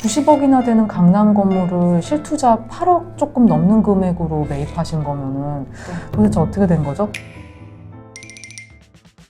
90억이나 되는 강남 건물을 실투자 8억 조금 넘는 금액으로 매입하신 거면은 도대체 어떻게 된 거죠?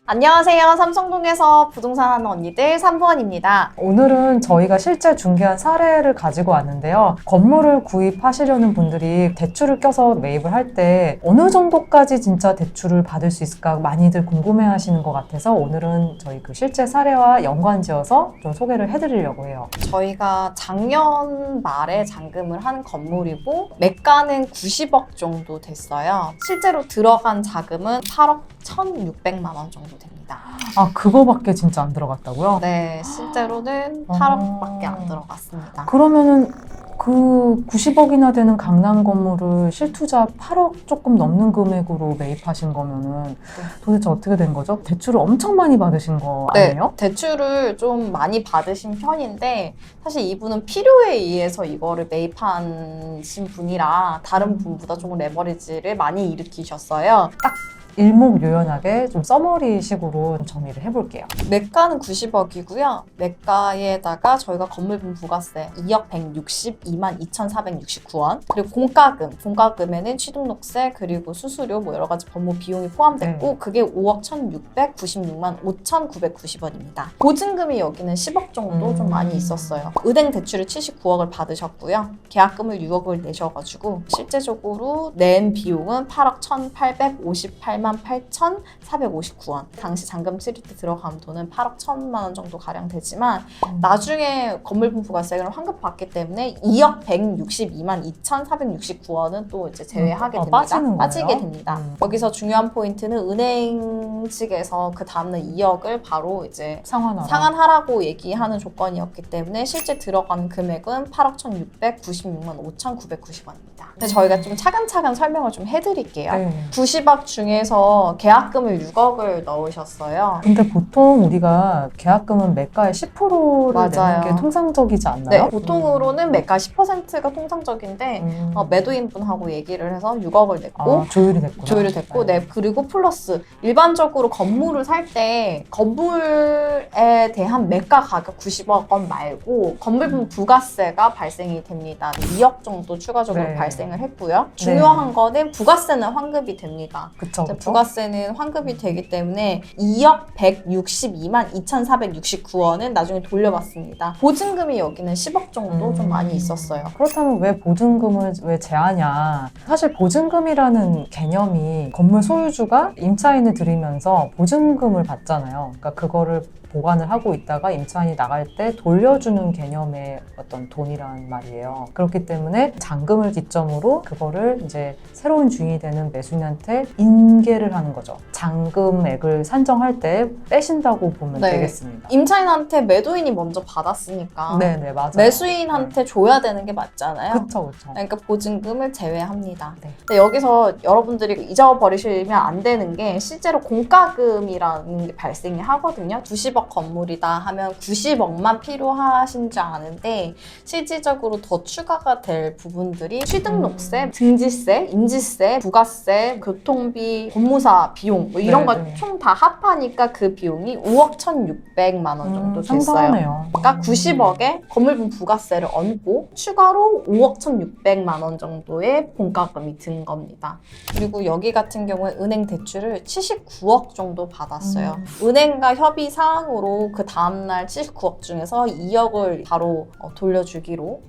안녕하세요. 삼성동에서 부동산 하는 언니들 3번입니다. 오늘은 저희가 실제 중개한 사례를 가지고 왔는데요. 건물을 구입하시려는 분들이 대출을 껴서 매입을 할 때 어느 정도까지 진짜 대출을 받을 수 있을까 많이들 궁금해 하시는 것 같아서 오늘은 저희 그 실제 사례와 연관지어서 좀 소개를 해드리려고 해요. 저희가 작년 말에 잔금을 한 건물이고 매가는 90억 정도 됐어요. 실제로 들어간 자금은 8억 1,600만 원 정도 됩니다. 아, 그거밖에 진짜 안 들어갔다고요? 네, 실제로는 8억밖에 안 들어갔습니다. 그러면은 그 90억이나 되는 강남 건물을 실투자 8억 조금 넘는 금액으로 매입하신 거면은 도대체 어떻게 된 거죠? 대출을 엄청 많이 받으신 거 아니에요? 네, 대출을 좀 많이 받으신 편인데 사실 이분은 필요에 의해서 이거를 매입하신 분이라 다른 분보다 조금 레버리지를 많이 일으키셨어요. 딱 일목요연하게 좀 서머리식으로 좀 정리를 해볼게요. 매가는 90억이고요. 매가에다가 저희가 건물분 부가세 2억 162만 2,469원 그리고 공과금에는 취등록세 그리고 수수료 뭐 여러 가지 법무 비용이 포함됐고 네. 그게 5억 1,696만 5,990원입니다. 보증금이 여기는 10억 정도 좀 많이 있었어요. 은행 대출을 79억을 받으셨고요. 계약금을 6억을 내셔가지고 실제적으로 낸 비용은 8억 1,858만 8,459원. 당시 잔금 치를 때 들어간 돈은 8억 1,000만 원 정도 가량 되지만 나중에 건물분 부가세를 환급받기 때문에 2억 162만 2,469원은 또 이제 제외하게 됩니다. 빠지게 됩니다. 여기서 중요한 포인트는 은행 측에서 그 다음날 2억을 바로 이제 상환하라고 얘기하는 조건이었기 때문에 실제 들어간 금액은 8억 1,696만 5,990원입니다. 근데 저희가 좀 차근차근 설명을 좀 해드릴게요. 90억 중에서 계약금을 6억을 넣으셨어요. 근데 보통 우리가 계약금은 매가의 10%를 내는 게 통상적이지 않나요? 네, 보통으로는 매가 10%가 통상적인데 매도인분하고 얘기를 해서 6억을 냈고 조율이 됐고 네. 그리고 플러스 일반적으로 건물을 살 때 건물에 대한 매가 가격 90억 원 말고 건물분 부가세가 발생이 됩니다. 2억 정도 추가적으로 발생을 했고요. 중요한 거는 부가세는 환급이 됩니다. 그쵸. 부가세는 환급이 되기 때문에 2억 162만 2,469원은 나중에 돌려받습니다. 보증금이 여기는 10억 정도 좀 많이 있었어요. 그렇다면 왜 보증금을 왜 제하냐? 사실 보증금이라는 개념이 건물 소유주가 임차인을 들이면서 보증금을 받잖아요. 그러니까 그거를 보관을 하고 있다가 임차인이 나갈 때 돌려주는 개념의 어떤 돈이란 말이에요. 그렇기 때문에 잔금을 기점으로 그거를 이제 새로운 주인이 되는 매수인한테 인계를 하는 거죠. 잔금액을 산정할 때 빼신다고 보면 되겠습니다. 임차인한테 매도인이 먼저 받았으니까 네네, 맞아요. 매수인한테 줘야 되는 게 맞잖아요. 그쵸. 그러니까 보증금을 제외합니다. 근데 여기서 여러분들이 잊어버리시면 안 되는 게 실제로 공과금이라는 게 발생이 하거든요. 90억 건물이다 하면 90억만 필요하신 줄 아는데 실질적으로 더 추가가 될 부분들이 취등록세, 등지세, 임지세, 부가세, 교통비, 법무사 비용 뭐 이런 거 총 다 합하니까 그 비용이 5억 1,600만 원 정도 됐어요. 상당하네요. 그러니까 90억에 건물분 부가세를 얹고 추가로 5억 1,600만 원 정도의 공과금이 든 겁니다. 그리고 여기 같은 경우에 은행 대출을 79억 정도 받았어요. 은행과 협의 사항으로 그 다음날 79억 중에서 2억을 바로 돌려주기로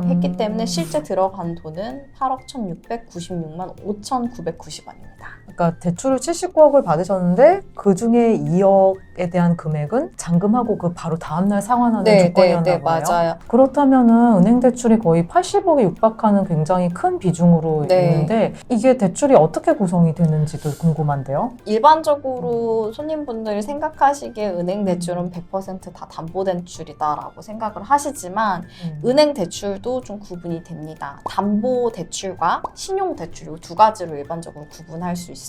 했기 때문에 실제 들어간 돈은 8억 1,696만 5,990원입니다. 그러니까 대출을 79억을 받으셨는데 그 중에 2억에 대한 금액은 잔금하고 그 바로 다음날 상환하는 조건이었나 보네요. 맞아요. 그렇다면은 은행 대출이 거의 80억에 육박하는 굉장히 큰 비중으로 있는데 이게 대출이 어떻게 구성이 되는지도 궁금한데요. 일반적으로 손님분들이 생각하시기에 은행 대출은 100% 다 담보대출이다라고 생각을 하시지만 은행 대출도 좀 구분이 됩니다. 담보대출과 신용대출 이 두 가지로 일반적으로 구분할 수 있어요.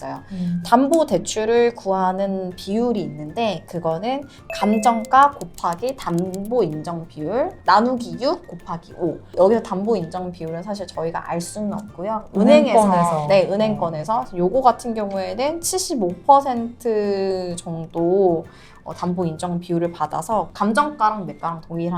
담보대출을 구하는 비율이 있는데 그거는 감정가 곱하기 담보인정 비율 나누기 6 곱하기 5. 여기서 담보인정 비율은 사실 저희가 알 수는 없고요. 은행권에서 요거 같은 경우에는 75% 정도 담보 인정 비율을 받아서 감정가랑 매가랑 거의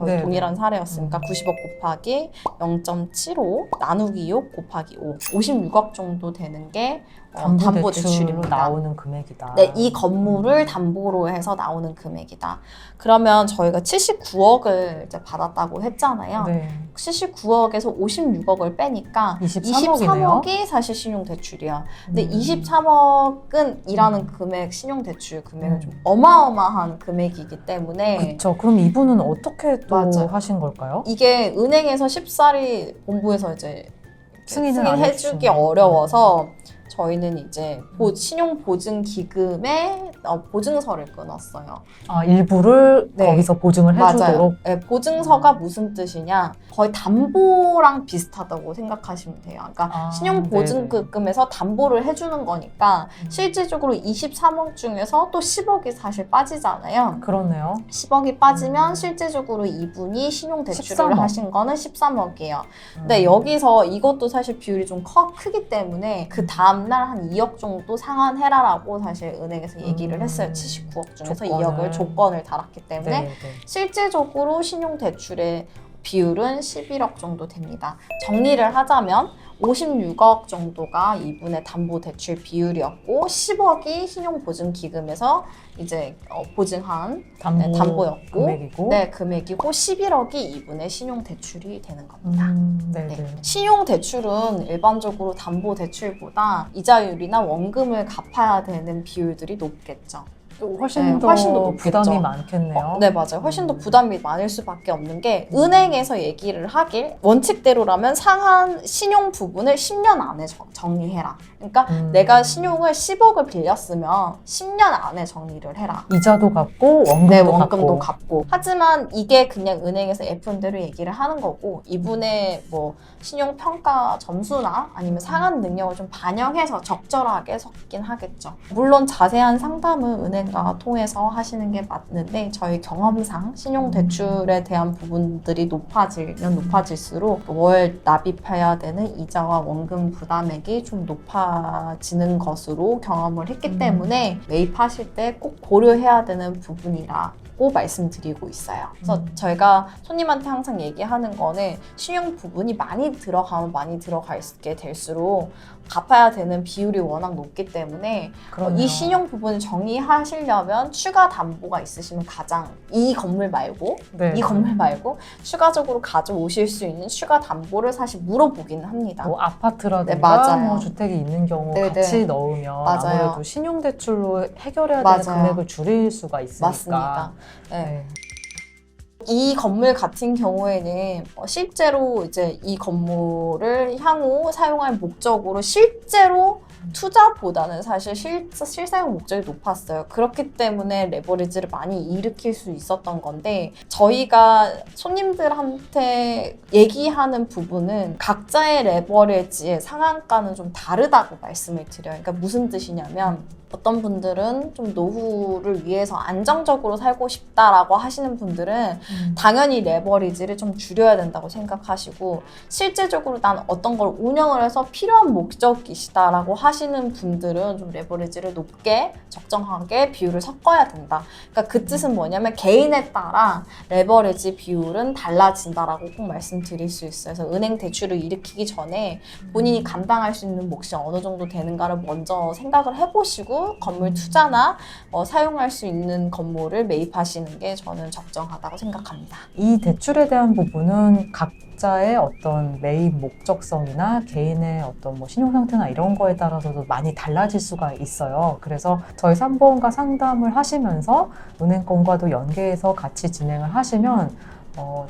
네, 동일한 사례였으니까 90억 곱하기 0.75 나누기 6 곱하기 5 56억 정도 되는 게 담보 대출로 대출입니다. 나오는 금액이다. 네, 이 건물을 담보로 해서 나오는 금액이다. 그러면 저희가 79억을 이제 받았다고 했잖아요. 네. 79억에서 56억을 빼니까 23억이네요. 23억이 사실 신용대출이야. 근데 음. 23억은 일하는 금액, 신용대출 금액은 음. 좀 어마어마한 금액이기 때문에 그렇죠. 그럼 이분은 어떻게 또 맞아요. 하신 걸까요? 이게 은행에서 쉽사리 본부에서 이제 승인을 안 승인해주기 해주시는. 어려워서 저희는 이제 신용보증기금에 보증서를 끊었어요. 아, 일부를 네. 거기서 보증을 해주도록. 맞아요. 네, 보증서가 무슨 뜻이냐? 거의 담보랑 비슷하다고 생각하시면 돼요. 그러니까 신용보증기금에서 담보를 해주는 거니까 실질적으로 23억 중에서 또 10억이 사실 빠지잖아요. 그렇네요. 10억이 빠지면 실질적으로 이분이 신용대출을 13억. 하신 거는 13억이에요. 근데 여기서 이것도 사실 비율이 좀 크기 때문에 그 다음날 한 2억 정도 상환해라라고 사실 은행에서 얘기를 했어요. 79억 중에서 조건을. 2억을 조건을 달았기 때문에 네, 네. 실질적으로 신용대출의 비율은 11억 정도 됩니다. 정리를 하자면 56억 정도가 이분의 담보대출 비율이었고 10억이 신용보증기금에서 이제 보증한 담보였고 금액이고. 네, 금액이고 11억이 이분의 신용대출이 되는 겁니다. 네, 네. 네. 신용대출은 일반적으로 담보대출보다 이자율이나 원금을 갚아야 되는 비율들이 높겠죠. 훨씬 네, 더 훨씬 더 높겠죠. 부담이 많겠네요. 네, 맞아요. 훨씬 더 부담이 많을 수밖에 없는 게 은행에서 얘기를 하길 원칙대로라면 상한 신용 부분을 10년 안에 정리해라. 그러니까 내가 신용을 10억을 빌렸으면 10년 안에 정리를 해라. 이자도 갚고 원금도, 네, 원금도 갚고. 하지만 이게 그냥 은행에서 예쁜 대로 얘기를 하는 거고 이분의 뭐 신용 평가 점수나 아니면 상한 능력을 좀 반영해서 적절하게 섞긴 하겠죠. 물론 자세한 상담은 은행과 통해서 하시는 게 맞는데 저희 경험상 신용 대출에 대한 부분들이 높아지면 높아질수록 월 납입해야 되는 이자와 원금 부담액이 좀 높아지는 것으로 경험을 했기 때문에 매입하실 때 꼭 고려해야 되는 부분이라고 말씀드리고 있어요. 그래서 저희가 손님한테 항상 얘기하는 거는 신용 부분이 많이 들어가면 많이 들어가게 될수록 갚아야 되는 비율이 워낙 높기 때문에 그러네요. 이 신용 부분을 정의하시려면 추가 담보가 있으시면 가장 이 건물 말고 네. 이 건물 말고 추가적으로 가져오실 수 있는 추가 담보를 사실 물어보기는 합니다. 뭐 아파트라든가 네, 맞아요. 뭐 주택이 있는 경우 네, 같이 네. 넣으면 맞아요. 아무래도 신용대출로 해결해야 맞아요. 되는 금액을 줄일 수가 있으니까. 맞습니다. 네. 네. 이 건물 같은 경우에는 실제로 이제 이 건물을 향후 사용할 목적으로 실제로 투자보다는 사실 실사용 목적이 높았어요. 그렇기 때문에 레버리지를 많이 일으킬 수 있었던 건데 저희가 손님들한테 얘기하는 부분은 각자의 레버리지의 상한가는 좀 다르다고 말씀을 드려요. 그러니까 무슨 뜻이냐면 어떤 분들은 좀 노후를 위해서 안정적으로 살고 싶다라고 하시는 분들은 당연히 레버리지를 좀 줄여야 된다고 생각하시고 실질적으로 난 어떤 걸 운영을 해서 필요한 목적이시다라고 하시는 분들은 좀 레버리지를 높게 적정하게 비율을 섞어야 된다. 그러니까 그 뜻은 뭐냐면 개인에 따라 레버리지 비율은 달라진다라고 꼭 말씀드릴 수 있어요. 그래서 은행 대출을 일으키기 전에 본인이 감당할 수 있는 몫이 어느 정도 되는가를 먼저 생각을 해보시고 건물 투자나 사용할 수 있는 건물을 매입하시는 게 저는 적정하다고 생각합니다. 이 대출에 대한 부분은 각자의 어떤 매입 목적성이나 개인의 어떤 뭐 신용 상태나 이런 거에 따라서도 많이 달라질 수가 있어요. 그래서 저희 3번과 상담을 하시면서 은행권과도 연계해서 같이 진행을 하시면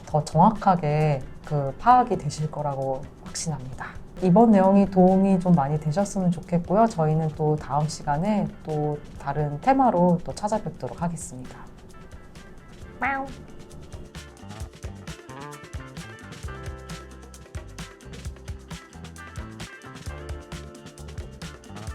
더 정확하게 그 파악이 되실 거라고 확신합니다. 이번 내용이 도움이 좀 많이 되셨으면 좋겠고요. 저희는 또 다음 시간에 또 다른 테마로 또 찾아뵙도록 하겠습니다. 와우.